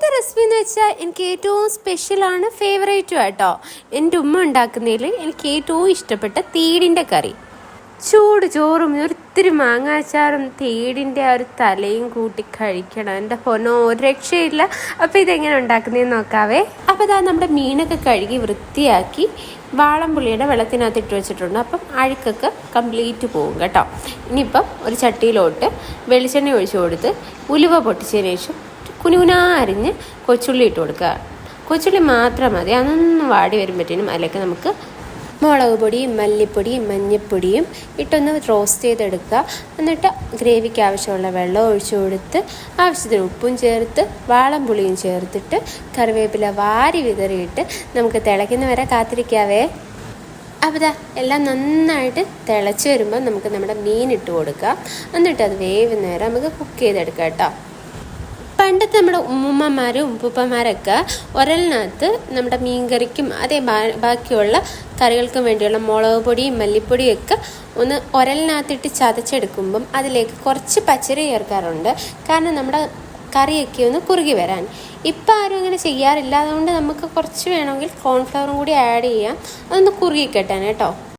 ഇന്നത്തെ റെസിപ്പി എന്ന് വെച്ചാൽ എനിക്ക് ഏറ്റവും സ്പെഷ്യലാണ്, ഫേവറേറ്റും ആട്ടോ. എൻ്റെ ഉമ്മ ഉണ്ടാക്കുന്നതിൽ എനിക്ക് ഏറ്റവും ഇഷ്ടപ്പെട്ട തേടിൻ്റെ കറി. ചൂട് ചോറും ഒരിത്തിരി മാങ്ങാച്ചാറും തേടിൻ്റെ ആ ഒരു തലയും കൂട്ടി കഴിക്കണം. എൻ്റെ പൊന്നോ, ഒരു രക്ഷയില്ല. അപ്പോൾ ഇതെങ്ങനെ ഉണ്ടാക്കുന്നതെന്ന് നോക്കാവേ. അപ്പോൾ ഇതാ നമ്മുടെ മീനൊക്കെ കഴുകി വൃത്തിയാക്കി വാളംപുളിയുടെ വെള്ളത്തിനകത്ത് ഇട്ട് വെച്ചിട്ടുണ്ട്. അപ്പം അഴുക്കൊക്കെ കംപ്ലീറ്റ് പോകും കേട്ടോ. ഇനിയിപ്പം ഒരു ചട്ടിയിലോട്ട് വെളിച്ചെണ്ണ ഒഴിച്ചു കൊടുത്ത് ഉലുവ പൊട്ടിച്ചതിന് ശേഷം കുനുകുനാ അരിഞ്ഞ് കൊച്ചുള്ളി ഇട്ട് കൊടുക്കുക. കൊച്ചുള്ളി മാത്രം മതി. അതൊന്ന് വാടി വരുമ്പോഴത്തേനും അതിലേക്ക് നമുക്ക് മുളക് പൊടിയും മല്ലിപ്പൊടിയും മഞ്ഞൾപ്പൊടിയും ഇട്ടൊന്ന് റോസ്റ്റ് ചെയ്തെടുക്കുക. എന്നിട്ട് ഗ്രേവിക്ക് ആവശ്യമുള്ള വെള്ളം ഒഴിച്ചു കൊടുത്ത് ആവശ്യത്തിന് ഉപ്പും ചേർത്ത് വാളംപുളിയും ചേർത്തിട്ട് കറിവേപ്പില വാരി വിതറിയിട്ട് നമുക്ക് തിളയ്ക്കുന്ന വരെ കാത്തിരിക്കാവേ. അപ്പോൾ ഇതാ എല്ലാം നന്നായിട്ട് തിളച്ച് വരുമ്പോൾ നമുക്ക് നമ്മുടെ മീൻ ഇട്ട് കൊടുക്കുക. എന്നിട്ട് അത് വേവുന്ന വരെ നമുക്ക് കുക്ക് ചെയ്തെടുക്കാം കേട്ടോ. പണ്ടത്തെ നമ്മുടെ ഉമ്മമാരും ഉപ്പൂപ്പന്മാരൊക്കെ ഉരലിനകത്ത് നമ്മുടെ മീൻകറിക്കും അതേ ബാക്കിയുള്ള കറികൾക്കും വേണ്ടിയുള്ള മുളക് പൊടിയും മല്ലിപ്പൊടിയും ഒക്കെ ഒന്ന് ഉരലിനകത്തിട്ട് ചതച്ചെടുക്കുമ്പം അതിലേക്ക് കുറച്ച് പച്ചരി ചേർക്കാറുണ്ട്. കാരണം നമ്മുടെ കറിയൊക്കെ ഒന്ന് കുറുകി വരാൻ. ഇപ്പം ആരും അങ്ങനെ ചെയ്യാറില്ല. അതുകൊണ്ട് നമുക്ക് കുറച്ച് വേണമെങ്കിൽ കോൺഫ്ലവറും കൂടി ആഡ് ചെയ്യാം, അതൊന്ന് കുറുകി കെട്ടാൻ കേട്ടോ.